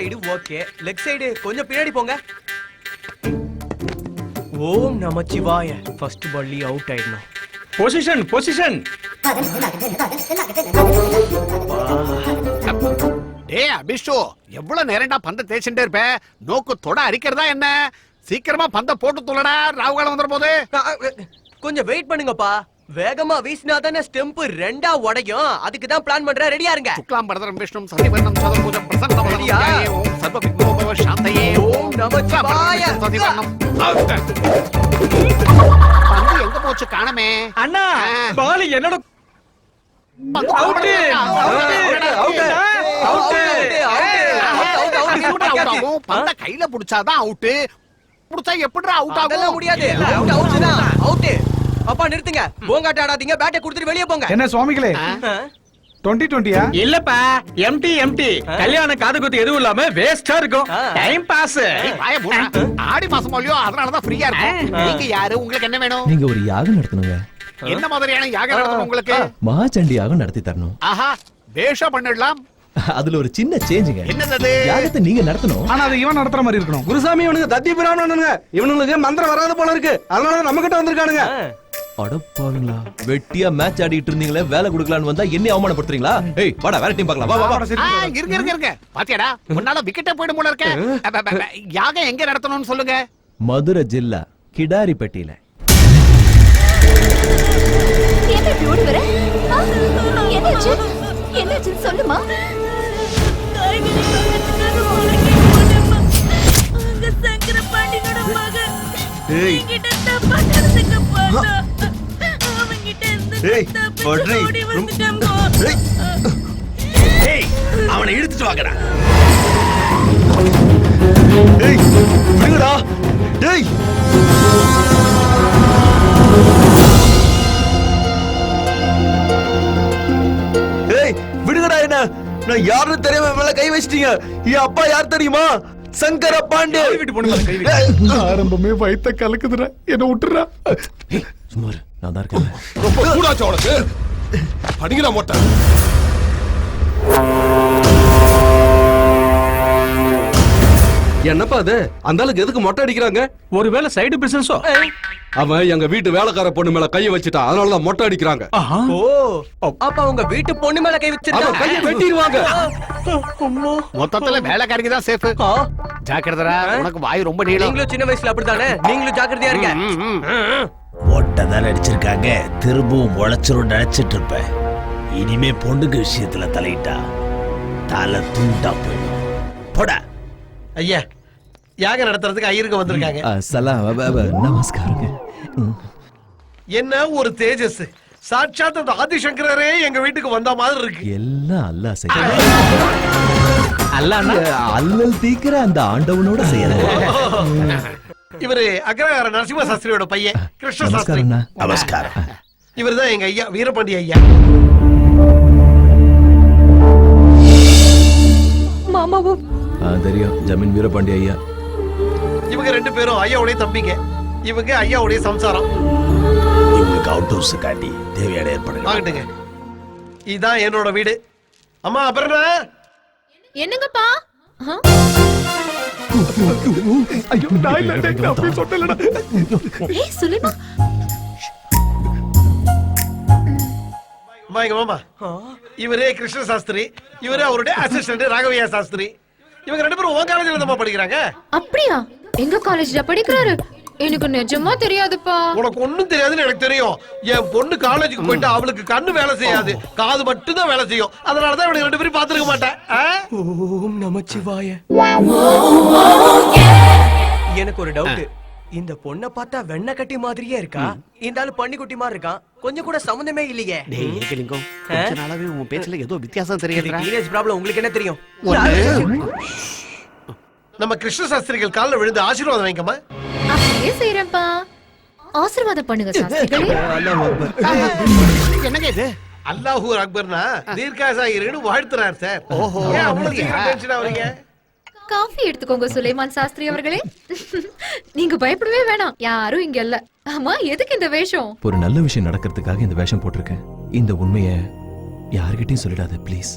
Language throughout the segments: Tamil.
சைடு ஓகே, லெக் சைடு கொஞ்சம் பின்னாடி போங்க. ஓம் நமச்சிவாய. ஃபர்ஸ்ட் பால்லி அவுட் ஆயிடணும். Position position. டேய் அபிஷு, எவ்வளவு நேரம்டா பந்த தேய்ச்சிட்டே இருப்ப? நோக்கு தொட அரிக்கிறதா என்ன? சீக்கிரமா பந்த போட்டு துளடா, ராவுகாலம் வந்துற போது. கொஞ்சம் வெயிட் பண்ணுங்கப்பா. வேகமா வீசினா தானே ஸ்டெம்ப் ரெண்டா உடையும். அதுக்கு தான் பிளான் பண்ற. ரெடியா இருங்க. சுக்லாம் பரதரம் விஷ்ணும் சசிவர்ணம் சதுர்புஜம் பிரசன்னவதனம் ஓம் சர்வ விக்னோபவ சாந்தயே ஓம் நமச்சிவாய. சதிவர்ணம். பந்து எங்க போச்சு காணமே? அண்ணா பால் என்னோட பந்த கையில புடிச்சாதான் அவுட். புடிச்சா எப்படிடா அவுட் ஆகும்? முடியாது. அவுட் தான். அவுட். அப்பா நிறுத்துங்க. போங்காட்ட ஆடாதீங்க. பேட்டை கொடுத்துட்டு வெளிய போங்க. என்ன சுவாமிகளே 2020யா? இல்லப்பா எம்டி எம்டி. கல்யாண காது குத்து எதுவும் இல்லாம வேஸ்டா இருக்கும். Time pass. வாய மூடு. ஆடி மாசம் இல்லையோ அதனாலதான் ஃப்ரீயா இருக்கும். நீங்க யாரு? உங்களுக்கு என்ன வேணும்? நீங்க ஒரு யாகம் நடத்தணுங்க. என்ன மாதிரியான யாகம் நடத்தணும் உங்களுக்கு? மகாச்சண்டி யாகம் நடத்தி தரணும். ஆஹா, பேஷா பண்ணிடலாம். அதுல ஒரு சின்ன சேஞ்சுங்க. என்னது? யாகத்தை நீங்க நடத்தணும். ஆனா அது இவன் நடத்துற மாதிரி இருக்கணும். குருசாமி இவனுக்கு தத்தி பிரானுங்க. இவனுங்களுக்கு மந்திரம் வராது போல இருக்கு. அதனால நம்ம கிட்ட வந்திருக்கானுங்க. அடப்பாவீங்களா, வெட்டியா மேட்ச் ஆடிட்டு இருந்தீங்களே, வேலை கொடுக்கலான்னு வந்தா என்ன அவமானப்படுத்துறீங்களா? ஏய் வாடா, வேற டீம் பார்க்கலாம். வா வா வா. இருங்க. பாத்தியாடா, உன்னால விக்கெட்டே போயிடும் போல இருக்க. யாகம் எங்க நடத்தணும்னு சொல்லுங்க. மதுரை ஜில்லா கிடாரிப்பட்டியில. என்ன இப்படி வர? என்னாச்சு? என்னாச்சு சொல்லுமா? அவனை இழுத்துட்டு வாங்கடா. விடுங்கடா. என்ன நான் யாருன்னு தெரியாம மேல கை வச்சிட்டீங்க. என் அப்பா யார் தெரியுமா? சங்கர பாண்டே. ஆரம்பமே வயித்த கலக்குதுடா. என்ன விட்டுறா. சுமார் நான் தான் இருக்கேன். ரொம்ப சூடாச்சு உனக்கு. படிங்கடா மொட்டை. என்னப்பா அது? அந்த ஆளுக்கு எதுக்கு மொட்டை அடிக்கிறாங்க? ஒருவேளை சைடு பிசினஸோ? அவன் எங்க வீட்டு வேலைக்கார பொண்ணு மேல கையை வச்சுட்டான். அதனாலதான் மொட்டை அடிக்கிறாங்க. ஓ, அப்ப உங்க வீட்டு பொண்ணு மேல கை வச்சிருக்காங்க. கையை வெட்டிடுவாங்க. மொத்தத்துல வேலைக்காரிக்கு தான் சேஃப். ஜாக்கிரதா, உனக்கு வாய் ரொம்ப நீளம். நீங்களும் சின்ன வயசுல அப்படித்தானே? நீங்களும் ஜாக்கிரதையா இருங்க. மொட்டை தான் அடிச்சிருக்காங்க. திரும்பவும் முளைச்சிரும் நினைச்சிட்டு இருப்பேன். இனிமே பொண்ணுக்கு விஷயத்துல தலையிட்டா தலை தூண்டா போயிடும். போடா. ஐயா, யாகம் நடத்துறதுக்கு ஐயருக்கு வந்திருக்காங்க. நமஸ்காரங்க. என்ன ஒரு தேஜஸ்! சாட்சாத் அந்த ஆதிசங்கரரே எங்க வீட்டுக்கு வந்த மாதிரி இருக்கு. எல்லாம் அல்லாஹ் செய்யறான். அல்லல் தீக்கிற அந்த ஆண்டவனோட செய்யறாங்க. இவரு அக்ரஹார நரசிம்ம சாஸ்திரியோட பையன் கிருஷ்ண சாஸ்திரி. நமஸ்காரம். இவர்தான் எங்க ஐயா வீரபாண்டி ஐயா. மாமாவும் தெரியும், ஜமீன் வீரபாண்டி ஐயா. இவங்க ரெண்டு பேரும் ஐயாவுடைய தம்பிங்க. இவங்க ஐயாவுடைய சம்சாரம். இவங்களுக்கு அவுட் ஹவுஸ் காட்டி தேவையான ஏற்பாடு ஆகட்டுங்க. இதான் என்னோட வீடு. அம்மா அபர்ணா. என்னங்கப்பா? ஐயோ நான் இல்ல, அப்படியே சொன்னேன்டா. ஏய் சுலைமா. எங்க மாமா இவரே கிருஷ்ண சாஸ்திரி. இவரே அவருடைய அசிஸ்டன்ட் ராகவையா சாஸ்திரி. இவங்க ரெண்டு பேரும் உன் காலேஜ்ல தான் படிக்கிறாங்க. அப்படியா? எங்க காலேஜ்ல படிக்கிறாரு? எனக்கு நிஜமா தெரியாதுப்பா. உனக்கு ஒண்ணும் தெரியாதுன்னு எனக்கு தெரியும். என் பொண்ணு காலேஜுக்கு போயிட்டு அவளுக்கு கண்ணு வேலை செய்யாது, காது மட்டும் தான் வேலை செய்யும். அதனாலதான் இவனுக்கு ரெண்டு பேரும் பாத்துருக்க மாட்டேன். ஓம் நமச்சிவாய. எனக்கு ஒரு டவுட். இந்த பொண்ணை பார்த்தா வெண்ண கட்டி மாதிரியே இருக்கா? இந்த ஆளு பன்னிக்குட்டி மாதிரி இருக்கான். கொஞ்சம் கூட சம்பந்தமே இல்லையே. டேய் ஏகலிங்கம், கொஞ்ச நாளாவே உன் பேச்சுல ஏதோ வித்தியாசம் தெரியுதுடா. டீனேஜ் ப்ராப்ளம் உங்களுக்கு என்ன தெரியும்? நம்ம கிருஷ்ண சாஸ்திரிகள் கால்ல விழுந்து ஆசீர்வாதம் வாங்கிக்கமா. அப்படியே செய்றேன்ப்பா. ஆசீர்வாதம் பண்ணுங்க சாஸ்திரிகளே. என்னங்க இது? அல்லாஹு அக்பர்னா தீர்க்காசாயிருன்னு வாழ்த்துறார் சார். ஓஹோ, ஏன் அவ்வளவு சீக்கிரம் டென்ஷன் ஆவறீங்க? காஃபி எடுத்துக்கோங்க சுலைமான் சாஸ்திரி அவர்களே. நீங்க பயப்படவே வேணாம், யாரும் இங்க இல்ல. ஆமா, எதுக்கு இந்த வேஷம்? ஒரு நல்ல விஷயம் நடக்கிறதுக்காக இந்த வேஷம் போட்டிருக்கேன். இந்த உண்மையை யார்கிட்டயும் சொல்லிடாத ப்ளீஸ்.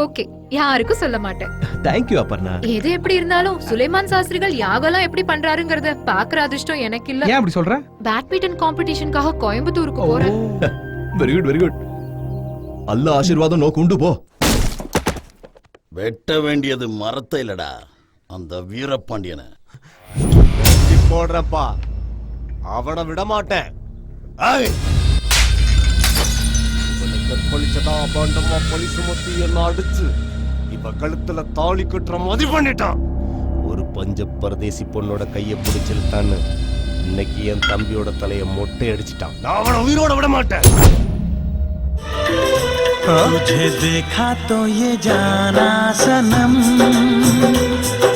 ஓகே, யாருக்கும் சொல்ல மாட்டேன். தேங்க்யூ அப்பர்ணா. எது எப்படி இருந்தாலும் சுலைமான் சாஸ்திரிகள் யாகெல்லாம் எப்படி பண்றாருங்கறத பாக்குற அதிர்ஷ்டம் எனக்கு இல்ல. ஏன் அப்படி சொல்ற? பேட்மிண்டன் காம்படிஷனுக்காக கோயம்புத்தூருக்கு போறேன். Very good very good. அல்ல ஆசீர்வாதம் நோக்கு உண்டு போ. வெட்ட வேண்டியது மரத்தை இல்லடா, அந்த வீரபாண்டியனை. போடுறப்பா, அவனை விட மாட்டேன். கற்பழிச்சதா அபாண்டமா பழி சுமத்தி என்ன அடிச்சு இவ கழுத்துல தாலி கட்டுற மதி பண்ணிட்டான். ஒரு பஞ்ச பரதேசி பொண்ணோட கைய பிடிச்சிருத்தான்னு இன்னைக்கு என் தம்பியோட தலைய மொட்டை அடிச்சிட்டான். நான் அவனை உயிரோட விட மாட்டேன். तुझे देखा तो ये जाना सनम,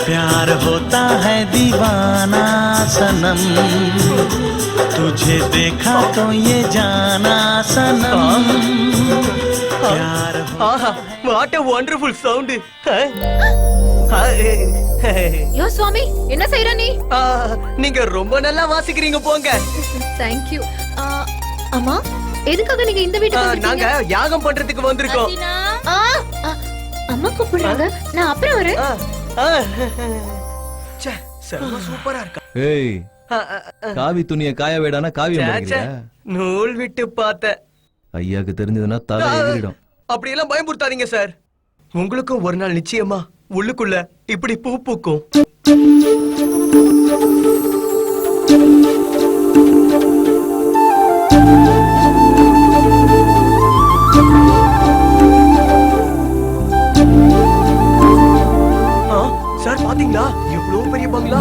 प्यार होता है दीवाना सनम, तुझे देखा तो ये जाना सनम, प्यार வாட் a wonderful sound. யோ சுவாமி, என்ன செய்ற நீ? நீங்க ரொம்ப நல்லா வாசிக்கிறீங்க போங்க. Thank you. அம்மா, எதுக்காக நீங்க இந்த வீட்டுக்கு நாங்க வந்தீங்க? யாகம் பண்றதுக்கு வந்திருக்கோம். அம்மா கூப்பிடுறாங்க, நான் அப்புறம் வரேன். ச்சே, செம்ம சூப்பரா இருக்கா. ஏய், காவி துணியை காய வேடானா காவியம் பண்ணிக்கிறியா? நூல் விட்டு பார்த்த ஐயாக்கு தெரிஞ்சதுன்னா தலை எகிரிடும். அப்படி எல்லாம் பயமுறுத்தாதீங்க சார். உங்களுக்கும் ஒரு நாள் நிச்சயமா உள்ளுக்குள்ள இப்படி பூ பூக்கும். சார் பாத்தீங்களா எவ்வளவு பெரிய பங்களா.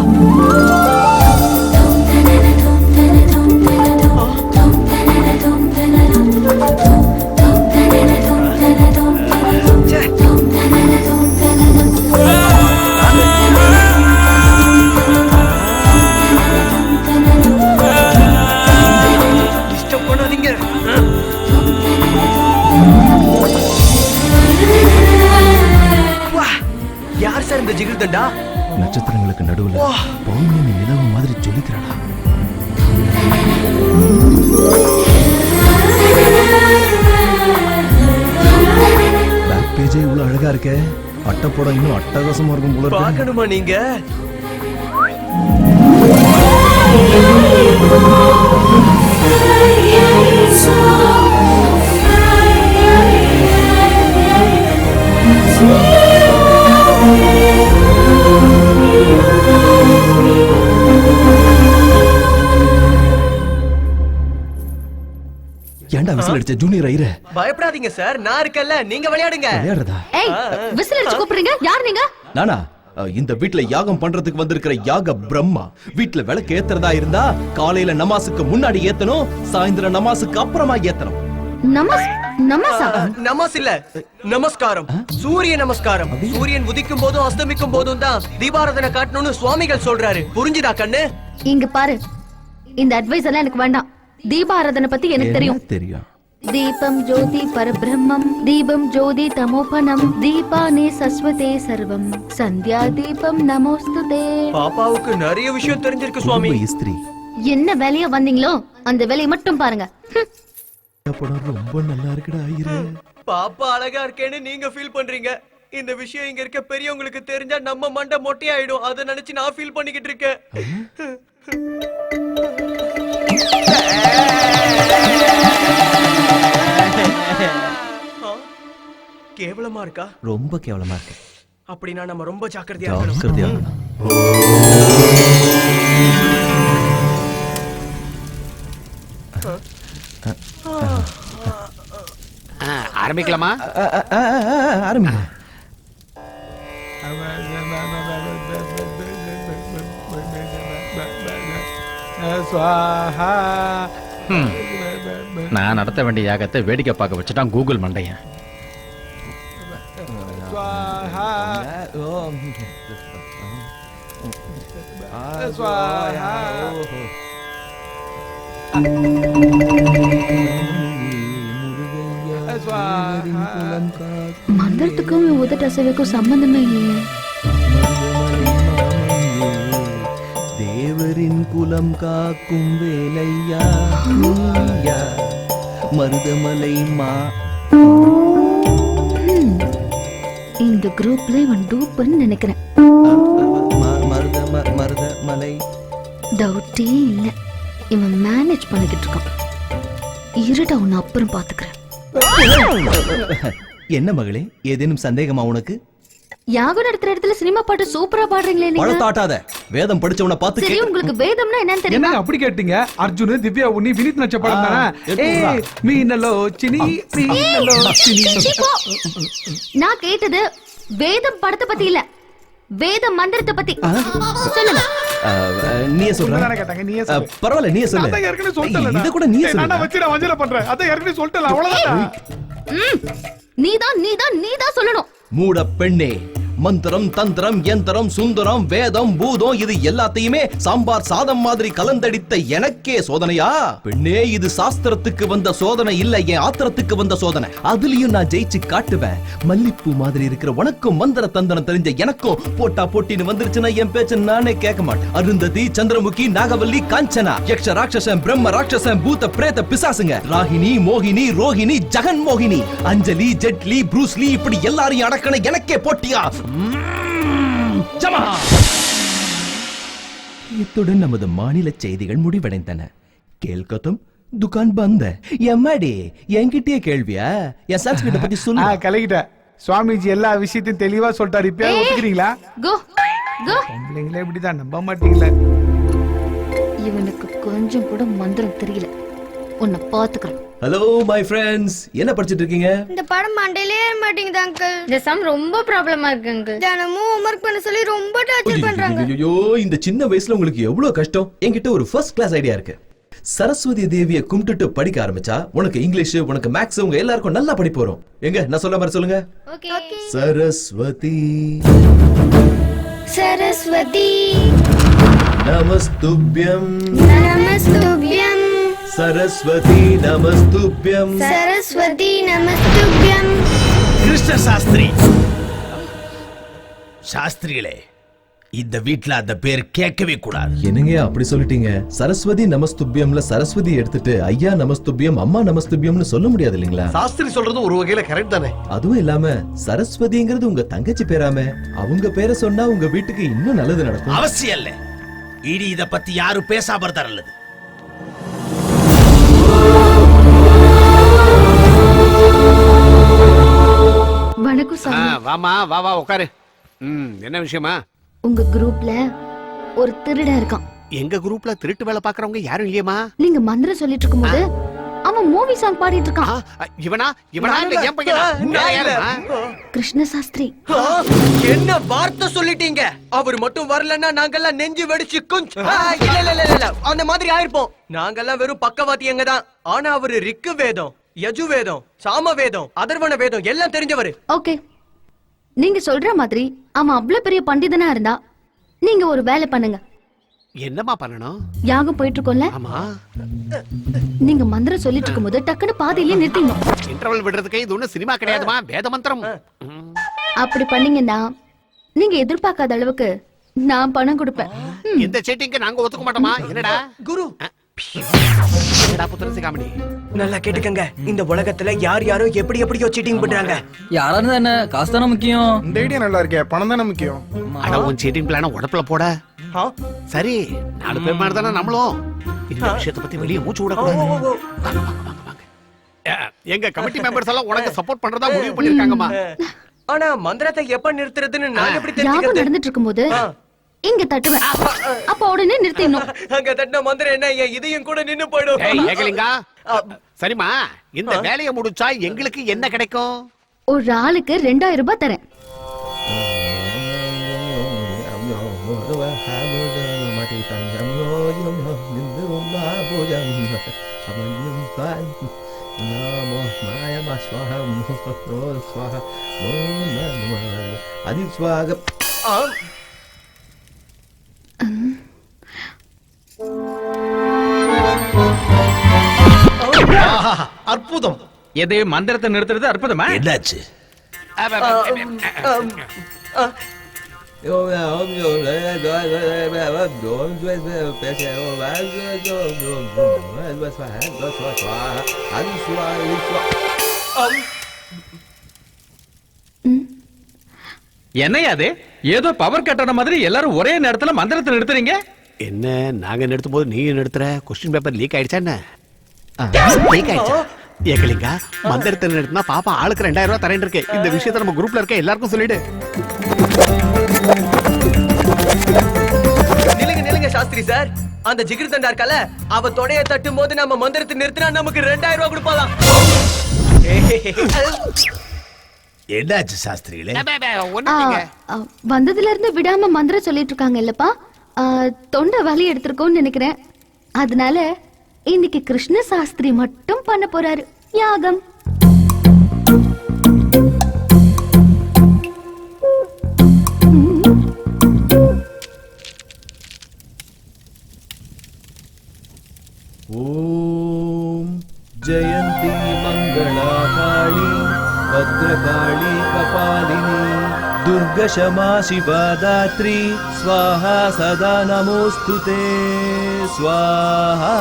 டிஸ்டர்ப் பண்ணாதீங்க. யார் சார் இந்த ஜிகிர் தண்டா? நட்சத்திரங்களுக்கு நடுவுல பௌர்ணமி நிலவு மாதிரி ஜொலிக்கிறாடா. பேக் பேஜே இவ்வளவு அழகா இருக்கே. அட்டைப்படம் இன்னும் அட்டகாசமா இருக்கும் போல இருக்கு. பார்க்கணுமா நீங்க? ஏன்டா விசில் அடிச்ச ஜூனியர் ஐயரே? பயப்படாதீங்க சார், நான் இருக்கேன்ல, நீங்க விளையாடுங்க. விளையாடுறதா? ஏய், விசில் அடிச்சு கூப்பிடுறீங்க, யார் நீங்க? நானா? இந்த வீட்ல யாகம் பண்றதுக்கு வந்திருக்கிற யாக பிரம்மா. வீட்ல விளக்கு ஏத்துறதா இருந்தா காலையில நமாஸுக்கு முன்னாடி ஏத்தணும், சாயந்தரம் நமாஸுக்கு அப்புறமா ஏத்தணும். நமஸ் இல்ல, நமஸ்காரம். சூரிய நமஸ்காரம். சூரியன் உதிக்கும் போதும் அஸ்தமிக்கும் போதும் தான் தீபாராதனை காட்டணும்னு சுவாமிகள் சொல்றாரு. புரிஞ்சுதா கண்ணு? இங்க பாரு, இந்த அட்வைஸ் எல்லாம் எனக்கு வேண்டாம். தீபாராதனை பத்தி எனக்கு தெரியும். தீபம் ஜோதி பரபிரம்மம், தீபம் ஜோதி தமோபனம், தீபானே சஸ்வதே சர்வம், சந்தியா தீபம் நமோஸ்துதே. பாப்பாவுக்கு நிறைய விஷயம் தெரிஞ்சிருக்கு சுவாமி. என்ன வேலையா வந்தீங்களோ அந்த வேலையை மட்டும் பாருங்க. படம் ரொம்ப நல்லா இருக்குடா ஐயரே. பாப்பா அழகா இருக்கேன்னு நீங்க ஃபீல் பண்றீங்க. இந்த விஷயம் இங்க இருக்க பெரியவங்களுக்கு தெரிஞ்சா நம்ம மண்டை மொட்டையாயிடும். அதை நினைச்சு நான் ஃபீல் பண்ணிக்கிட்டு இருக்கேன். கேவலமா இருக்கா? ரொம்ப கேவலமா இருக்கு. அப்படின்னா நம்ம ரொம்ப ஜாக்கிரதையா இருக்கணும். ஆரம்பிக்கலாமா? ஆரம்பிங்க. நான் நடத்த வேண்டிய யாகத்தை வேடிக்கை பார்க்க வச்சுட்டான் கூகுள் மண்டையன். மந்திரத்துக்கும் உதட்ட அசைவுக்கும் சம்பந்தமே இல்லையே. தேவரின் குலம் காக்கும் வேலையா மருதமலை மா. இந்த குரூப்ல இவன் டூப்னு நினைக்கிறேன். மருத மலை டவுட்டே இல்ல, இவன் மேனேஜ் பண்ணிக்கிட்டு இருக்கான். இருடா, உன்னை அப்புறம் பாத்துக்கிறேன். என்ன மகளே, ஏதேனும் சந்தேகமா உனக்கு? யாகம் நடத்துற இடத்துல சினிமா பாட்டு சூப்பரா பாடுறீங்களே நீங்க. பழத்தாட்டாத, வேதம் படிச்சவன பார்த்து சரி, உங்களுக்கு வேதம்னா என்னன்னு தெரியுமா? என்ன அப்படி கேட்டீங்க? அர்ஜுன், திவ்யா, உன்னி, வினித் நச்ச படம் தானே? ஏய் மீனலோ சினி மீனலோ சினி. சீ, போ. நான் கேட்டது வேதம் படத்தை பத்தி இல்ல, வேத மந்திரத்தை பத்தி. சொல்லுங்க. நீயே சொல்ற. நான் கேட்டாங்க, நீயே சொல்லு. பரவாயில்ல, நீயே சொல்லு. அத ஏற்கனவே சொல்லிட்டேன். இத கூட நீயே சொல்லு. நான் வச்சிர வஞ்சல பண்றேன். அத ஏற்கனவே சொல்லிட்டேன், அவ்வளவுதான். நீதான் சொல்லணும். மூட பெண்ணே, மந்திரம் தந்திரம் யந்திரம் சுந்தரம் வேதம் பூதம் இது எல்லாத்தையுமே சாம்பார் சாதம் மாதிரி கலந்தடித்த எனக்கே சோதனையா? பெண்ணே, இது சாஸ்திரத்துக்கு வந்த சோதனை இல்ல, என் ஆத்திரத்துக்கு வந்த சோதனை. அதுலயும் நான் ஜெயிச்சு காட்டுவேன். மல்லிப்பூ மாதிரி இருக்கிற உனக்கும் மந்திர தந்திரம் தெரிஞ்ச எனக்கும் போட்டா போட்டின்னு வந்துருச்சுன்னா என் பேச்ச நானே கேட்க மாட்டேன். அருந்ததி, சந்திரமுகி, நாகவல்லி, காஞ்சனா, யக்ஷ ராட்சசன், பிரம்ம ராட்சசன், பூத பிரேத பிசாசுங்க, ராகினி, மோகினி, ரோஹிணி, ஜெகன் மோகினி, அஞ்சலி, ஜெட்லி, ப்ரூஸ்லி, இப்படி எல்லாரையும் அடக்கன எனக்கே போட்டியா? இத்துடன் நமது மாநில செய்திகள் முடிவடைந்தன. கேள்கத்தும் துகான் பந்த. எம்மாடி, என்கிட்டயே கேள்வியா? என் சன்ஸ்கிரிட்ட பத்தி சொல்லு. கலகிட்ட சுவாமிஜி எல்லா விஷயத்தையும் தெளிவா சொல்லிட்டாரு. இப்ப ஒத்துக்கிறீங்களா? கோ கோ. பொம்பளைங்களே இப்படிதான், நம்ப மாட்டீங்களா? இவனுக்கு கொஞ்சம் கூட மந்திரம் தெரியல. உன்னை பாத்துக்கிறேன். ஹலோ மை ஃப்ரெண்ட்ஸ், என்ன படிச்சிட்டு இருக்கீங்க? இந்த படம் மண்டையிலே ஏற மாட்டேங்குது அங்கிள். இந்த சம் ரொம்ப ப்ராப்ளமா இருக்கு அங்கிள். தினமும் ஹோம்வொர்க் பண்ண சொல்லி ரொம்ப டார்ச்சர் பண்றாங்க. ஐயோ, இந்த சின்ன வயசுல உங்களுக்கு எவ்வளவு கஷ்டம். என்கிட்ட ஒரு ஃபர்ஸ்ட் கிளாஸ் ஐடியா இருக்கு. சரஸ்வதி தேவியை கும்பிட்டுட்டு படிக்க ஆரம்பிச்சா உனக்கு இங்கிலீஷ், உனக்கு மேக்ஸ், உங்க எல்லாருக்கும் நல்லா படிப்பு வரும். எங்க நான் சொல்ல மாதிரி சொல்லுங்க. சரஸ்வதி சரஸ்வதி நமஸ்துப்யம் நமஸ்துப்யம் சரஸ்வதி நமஸ்துப்யம் சரஸ்வதி நமஸ்துப்யம். கிருஷ்ண சாஸ்திரி சாஸ்திரிகளே, இந்த வீட்ல அந்த பேர் கேட்கவே கூடாது. என்னங்க அப்படி சொல்லிட்டீங்க? சரஸ்வதி நமஸ்துப்யம்ல சரஸ்வதி எடுத்துட்டு ஐயா நமஸ்துப்யம், அம்மா நமஸ்துப்யம்னு சொல்ல முடியாது இல்லீங்களா? சாஸ்திரி சொல்றது ஒரு வகையில கரெக்ட் தானே. அதுவும் இல்லாம சரஸ்வதிங்கிறது உங்க தங்கச்சி பேராம, அவங்க பேரை சொன்னா உங்க வீட்டுக்கு இன்னும் நல்லது நடக்கும். அவசியம் இல்ல. இனி இத பத்தி யாரும் பேசாம இருந்தா நல்லது. வணக்கம் சாமி. வாமா, வா வா உட்காரு. என்ன விஷயமா? உங்க குரூப்ல ஒரு திருடன் இருக்கான். எங்க குரூப்ல திருட்டு வேலை பாக்குறவங்க யாரும் இல்லையேமா? நீங்க மந்திரம் சொல்லிட்டு இருக்கும்போது அவன் மூவி சாங் பாடிட்டு இருக்கான். இவனா இவனா இல்ல என் பையனா? கிருஷ்ண சாஸ்திரி. என்ன வார்த்தை சொல்லிட்டீங்க? அவர் மட்டும் வரலன்னா நாங்கெல்லாம் நெஞ்சு வெடிச்சு இல்ல அந்த மாதிரி ஆயிருப்போம். நாங்கெல்லாம் வெறும் பக்கவாத்தியங்க தான். ஆனா அவரு ரிக்கு வேதம், யஜு வேதம், சாம வேதம், அதர்வண வேதம் எல்லாம் தெரிஞ்சவரு. ஓகே, நீங்க சொல்ற மாதிரி அவன் அவ்வளவு பெரிய பண்டிதனா இருந்தா நீங்க ஒரு வேலை பண்ணுங்க. என்னமா பண்ணணும்? யாகம் போயிட்டு இருக்கோம்ல, ஆமா, நீங்க மந்திரம் சொல்லிட்டு இருக்கும்போது டக்குன்னு பாதியிலே நிறுத்திங்க. இன்டர்வல் விடுறதுக்கு இது ஒண்ணு சினிமா கிடையாதுமா, வேத மந்திரம். அப்படி பண்ணீங்கன்னா நீங்க எதிர்பார்க்காத அளவுக்கு நான் பணம் கொடுப்பேன். இந்த செட்டிங்க்கு நாங்க ஒத்துக்க மாட்டோமா? என்னடா குரு, என்னடா புத்திரசி காமெடி? நல்லா கேட்டுக்கங்க. இந்த உலகத்துல யார் யாரோ எப்படி எப்படியோ சீட்டிங் பண்றாங்க. யாரா இருந்தா என்ன, காசு தானே முக்கியம். இந்த ஐடியா நல்லா இருக்கே, பணம் தானே முக்கியம். அட உன் சீட்டிங் பிளான உடப்புல போட. சரி, 4 பேர் மாதிரி தானே நம்மளும். இந்த விஷயத்தை பத்தி வெளியே மூச்சு விடக்கூடாது. எங்க கமிட்டி மெம்பர்ஸ் எல்லாம் உனக்கு சப்போர்ட் பண்றதா முடிவு பண்ணிருக்காங்கம்மா. ஆனா மந்திரத்தை எப்ப நிறுத்துறதுன்னு நான் எப்படி யாகம் தெரிஞ்சுக்கிறது? நடந்துட்டு இருக்கும்போது இங்க தட்டுவேன், அப்ப உடனே நிறுத்திடணும். அங்க தட்டின மந்திரம் என்ன, என் இதையும் கூட நின்னு போயிடும். ஏய் ஏகலிங்கா, சரிம்மா, இந்த வேலையை முடிச்சா எங்களுக்கு என்ன கிடைக்கும்? ஒரு ஆளுக்கு 2000 ரூபாய் தரேன். அற்புதம். எது மந்திரத்தை நிறுத்துறது அற்புதமா? என்னாச்சு? என்னையா அது ஏதோ பவர் கட்டான மாதிரி எல்லாரும் ஒரே நேரத்துல மந்திரத்தை நிறுத்துறீங்க. என்ன நாங்க நிறுத்தும் போது நீ நிறுத்துற? கொஸ்டின் பேப்பர் லீக் ஆயிடுச்சா என்ன? லீக் ஆயிடுச்சா? ஏகலிங்கா மந்திரத்தை நிறுத்தினா பாப்பா ஆளுக்கு 2000 ரூபாய் தரேன் இருக்கு. இந்த விஷயத்த நம்ம குரூப்ல இருக்க எல்லாருக்கும் சொல்லிடு. நிலுங்க சாஸ்திரி சார், அந்த ஜிகிர் தண்டா இருக்கல, அவ தொடைய தட்டும் போது நம்ம மந்திரத்தை நிறுத்தினா நமக்கு 2000 ரூபாய் கொடுப்பாலாம். என்னாச்சு சாஸ்திரிகளே? வந்ததுல இருந்து விடாம மந்திரம் சொல்லிட்டு இருக்காங்க இல்லப்பா. தொண்டை வலி எடுத்திருக்கோம்னு நினைக்கிறேன். அதனால இன்னைக்கு கிருஷ்ண சாஸ்திரி மட்டும் பண்ண போறாரு யாகம். ஓம் ஜெயந்தி மங்களா காளி பத்ரகாளி கபாலினி துர்க க்ஷமா சிவா தாத்ரி ஸ்வாஹா சதா நமோஸ்துதே ஸ்வாஹா.